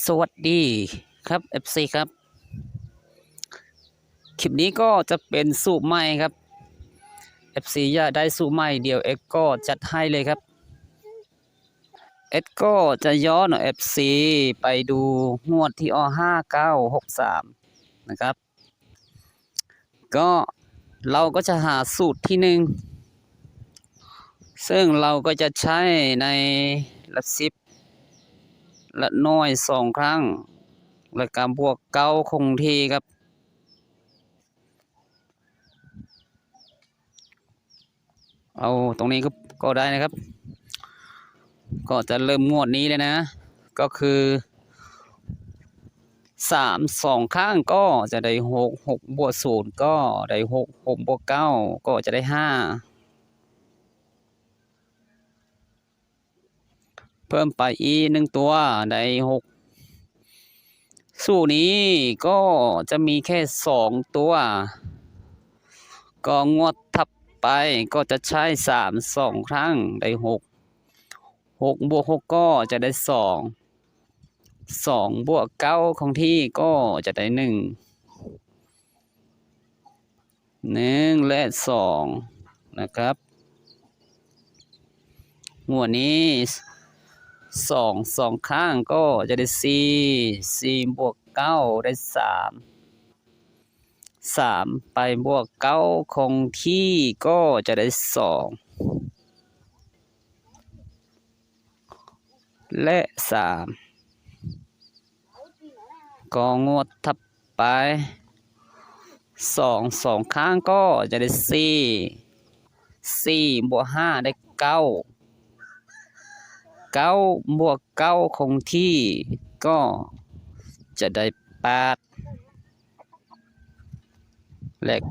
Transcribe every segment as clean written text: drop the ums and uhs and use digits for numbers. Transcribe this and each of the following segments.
สวัสดีครับ FC ครับคลิปนี้ก็จะเป็นสูตรใหม่ครับ FC อยากได้สูตรใหม่เดี๋ยวเอ็กก็จัดให้เลยครับเอ็กก็จะย้อน FC ไปดูงวดที่5963นะครับก็เราก็จะหาสูตรที่หนึ่งซึ่งเราก็จะใช้ในหลักสิบและน้อย2 ครั้งและการบวกเก้าคงที่ครับเอาตรงนี้ก็ได้นะครับก็จะเริ่มงวดนี้เลยนะก็คือ2 ครั้งก็จะได้6บวก0ก็ได้6บวก9ก็จะได้5เพิ่มไปอีก1ตัวได้6สูตรนี้ก็จะมีแค่2ตัวก็งวดถัดไปก็จะใช้2 ครั้งได้6บวก6ก็จะได้2บวก9ของที่ก็จะได้1และ2นะครับงวดนี้2 ครั้งก็จะได้4บวก9ได้3ไปบวก9คงที่ก็จะได้2และ3ก็งวดถัดไป2 ครั้งก็จะได้4บวก5ได้9บวก9คงที่ก็จะได้8และ9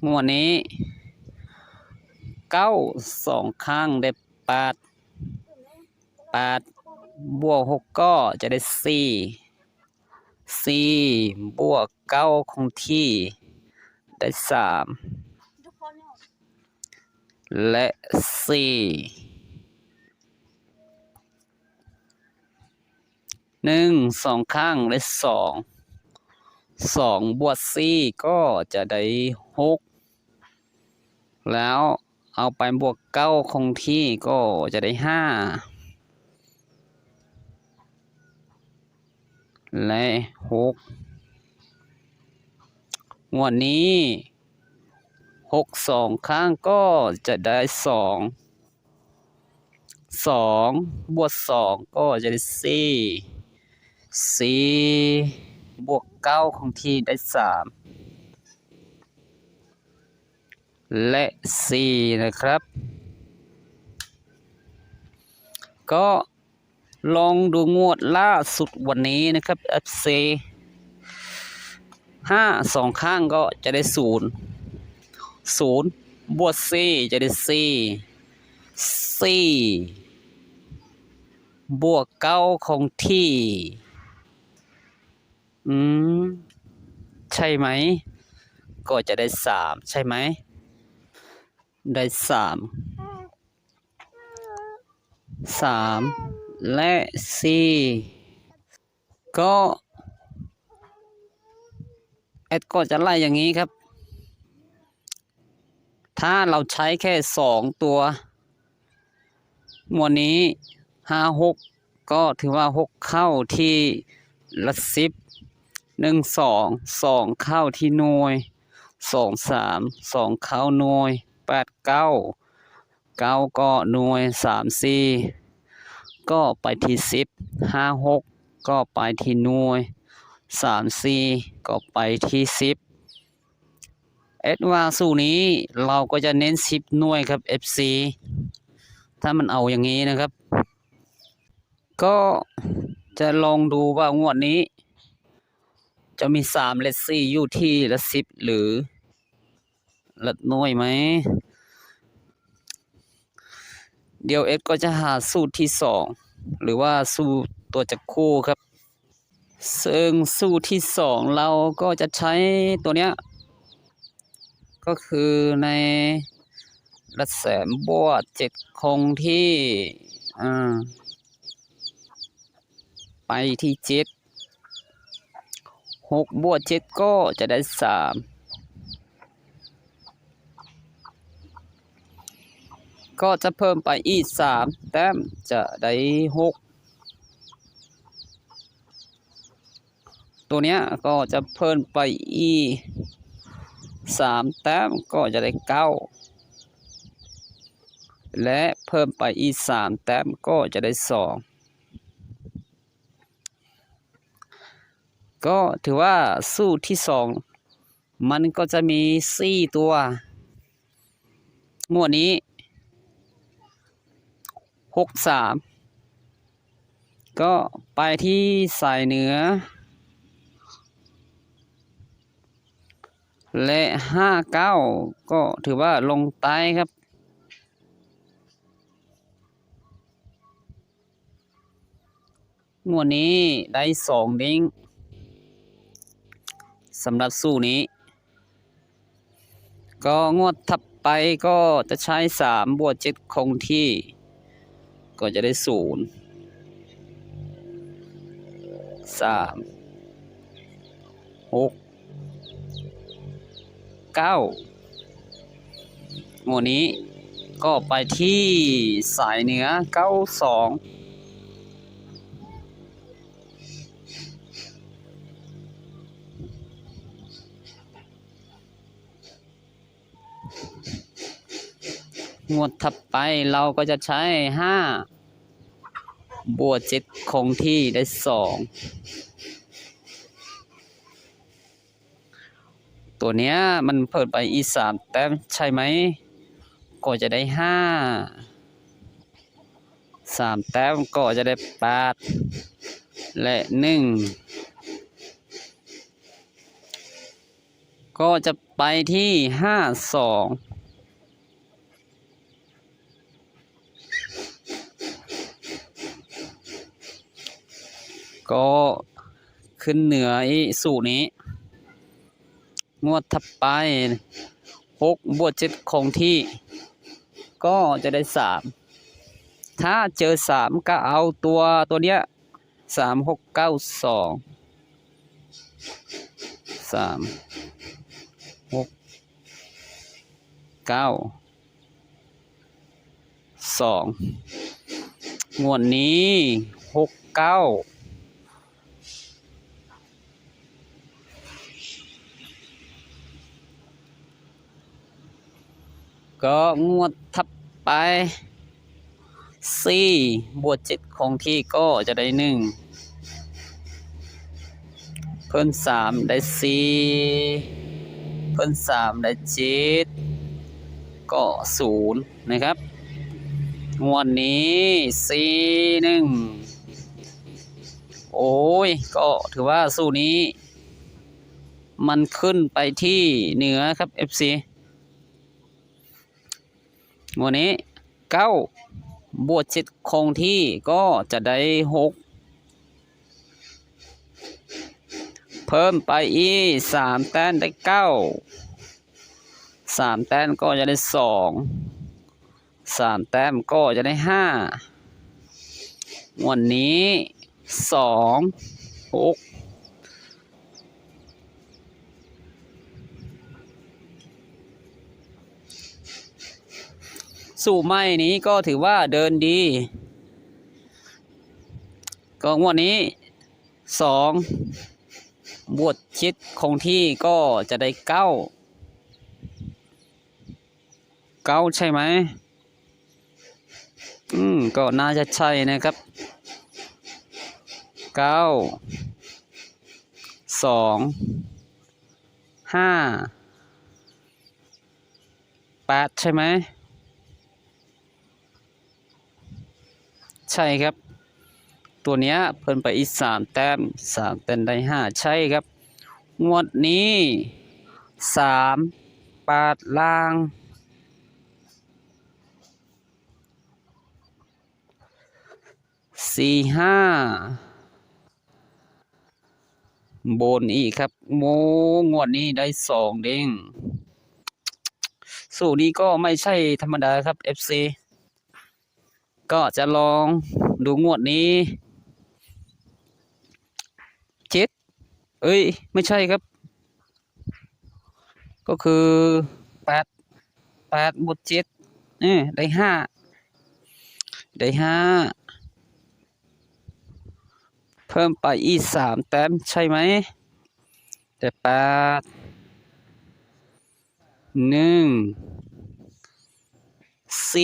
งวดนี้2 ครั้งได้8บวก6ก็จะได้4บวก9คงที่ได้3และ4 2 ครั้งได้2บวก4ก็จะได้6แล้วเอาไปบวก9คงที่ก็จะได้5และ6งวดนี้2 ครั้งก็จะได้2บวก2ก็จะได้4บวก9คงที่ได้3และ4นะครับก็ลองดูงวดล่าสุดวันนี้นะครับ FC 2 ครั้งก็จะได้0บวก4จะได้4บวก9คงที่ใช่ไหมก็จะได้3ใช่ไหมได้3และ4ก็ก็จะไล่อย่างนี้ครับถ้าเราใช้แค่2 ตัวหมวดนี้5 6ก็ถือว่า6เข้าที่หลักสิบ2เข้าที่หน่วย2เข้าหน่วย8 9ก็หน่วย3 4ก็ไปที่10 5 6ก็ไปที่หน่วย3 4ก็ไปที่10ว่าสูตรนี้เราก็จะเน้น10 หน่วยครับ FC ถ้ามันเอาอย่างนี้นะครับก็จะลองดูว่างวดนี้จะมี3และ4อยู่ที่ละ10หรือละหน่วยไหมเดี๋ยวก็จะหาสูตรที่2หรือว่าสูตรตัวจับคู่ครับซึ่งสูตรที่2เราก็จะใช้ตัวเนี้ยก็คือใน ละแสนบวกเจ็ดคงที่ไปที่เจ็ด6บวก7ก็จะได้3ก็จะเพิ่มไปอีก3แต้มจะได้6ตัวเนี้ยก็จะเพิ่มไปอีก3แต้มก็จะได้9และเพิ่มไปอีก3แต้มก็จะได้2ก็ถือว่าสูตรที่2มันก็จะมี4ตัวงวดนี้63ก็ไปที่สายเหนือและ59ก็ถือว่าลงใต้ครับงวดนี้ได้2ดิ้งสำหรับสู้นี้ก็งวดถัดไปก็จะใช้3บวก7คงที่ก็จะได้0 3 6 9งวดนี้ก็ไปที่สายเหนือ92งวดถัดไปเราก็จะใช้5บวก7คงที่ได้2ตัวเนี้ยมันเพิ่มไปอีก3แต้มใช่ไหมก็จะได้3แต้มก็จะได้8และ1ก็จะไปที่52ก็ขึ้นเหนือไอ้สูตรนี้งวดถัดไป6บวก7คงที่ก็จะได้3ถ้าเจอ3ก็เอาตัวเนี้ย3692 3692งวดนี้69ก็งวดถัดไป4บวก7คงที่ก็จะได้1เพิ่ม3ได้4เพิ่ม3ได้7ก็0นะครับงวดนี้41โอ้ยก็ถือว่าสูตรนี้มันขึ้นไปที่เหนือครับ FC งวดนี้9บวก7คงที่ก็จะได้6เพิ่มไปอีก3แต้มได้9 3แต้มก็จะได้2 3แต้มก็จะได้5วันนี้2 6สู่ไม้นี้ก็ถือว่าเดินดีก็งวดนี้2บวก7คงที่ก็จะได้9ใช่ไหมก็น่าจะใช่นะครับ9 2 5 8ใช่ไหมใช่ครับตัวเนี้ยเพิ่มไปอีก3แต้มได้5ใช่ครับงวดนี้38ล่าง45บนอีกครับงวดนี้ได้2เด้ง สูตรนี้ก็ไม่ใช่ธรรมดาครับ FC ก็จะลองดูงวดนี้7ไม่ใช่ครับก็คือ8บวก7ได้5เพิ่มไปอีก3แต้มใช่ไหมแต่4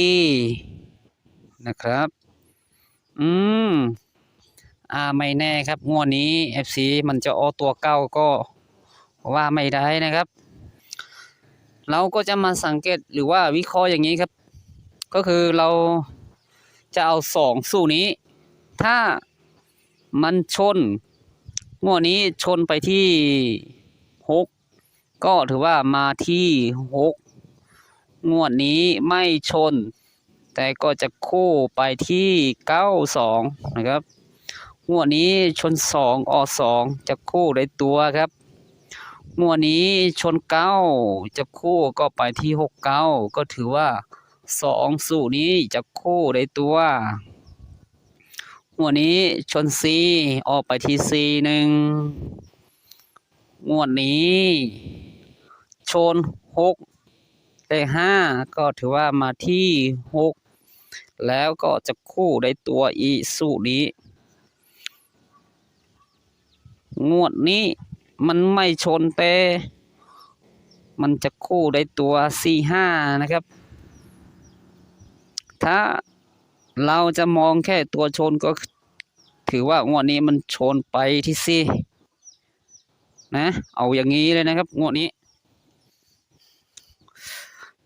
นะครับไม่แน่ครับงวดนี้ FC มันจะเอาตัวเก้าก็ว่าไม่ได้นะครับเราก็จะมาสังเกตหรือว่าวิเคราะห์อย่างนี้ครับก็คือเราจะเอา2สูตรนี้ถ้ามันชนงวดนี้ชนไปที่6ก็ถือว่ามาที่6งวดนี้ไม่ชนแต่ก็จะคู่ไปที่92นะครับงวดนี้ชน2ออก2จะคู่ได้ตัวครับงวดนี้ชน9จะคู่ก็ไปที่69ก็ถือว่า2สูตรนี้จะคู่ได้ตัวงวดนี้ชน4ออกไปที่41งวดนี้ชน6ได้5ก็ถือว่ามาที่6แล้วก็จะคู่ได้ตัวอีสูตรนี้งวดนี้มันไม่ชนแต่มันจะคู่ได้ตัว4-5นะครับถ้าเราจะมองแค่ตัวชนก็ถือว่างวดนี้มันชนไปที่4นะเอาอย่างนี้เลยนะครับงวดนี้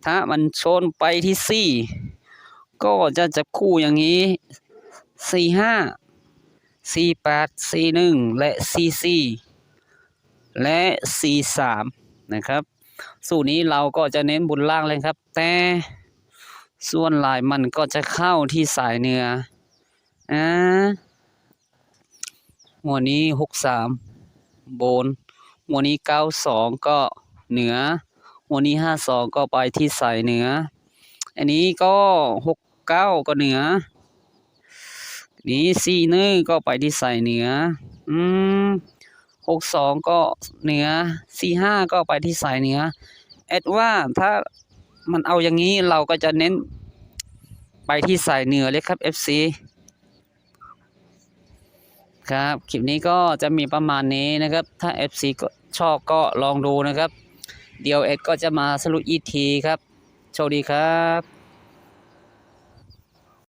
ถ้ามันชนไปที่4ก็จะคู่อย่างนี้45 48 41และ44และ43นะครับสูตรนี้เราก็จะเน้นบนล่างเลยครับแต่ส่วนหลายมันก็จะเข้าที่สายเหนือหัวนี้63บนหัวนี้92ก็เหนือหัวนี้52ก็ไปที่สายเหนืออันนี้ก็69ก็เหนือนี้41ก็ไปที่สายเหนือ62ก็เหนือ45ก็ไปที่สายเหนือว่าถ้ามันเอาอย่างนี้เราก็จะเน้นไปที่สายเหนือเลยครับ FC ครับคลิปนี้ก็จะมีประมาณนี้นะครับถ้า FC ก็ชอบก็ลองดูนะครับเดี๋ยวเอ็ดก็จะมาสรุปอีกทีครับโชคดีครับ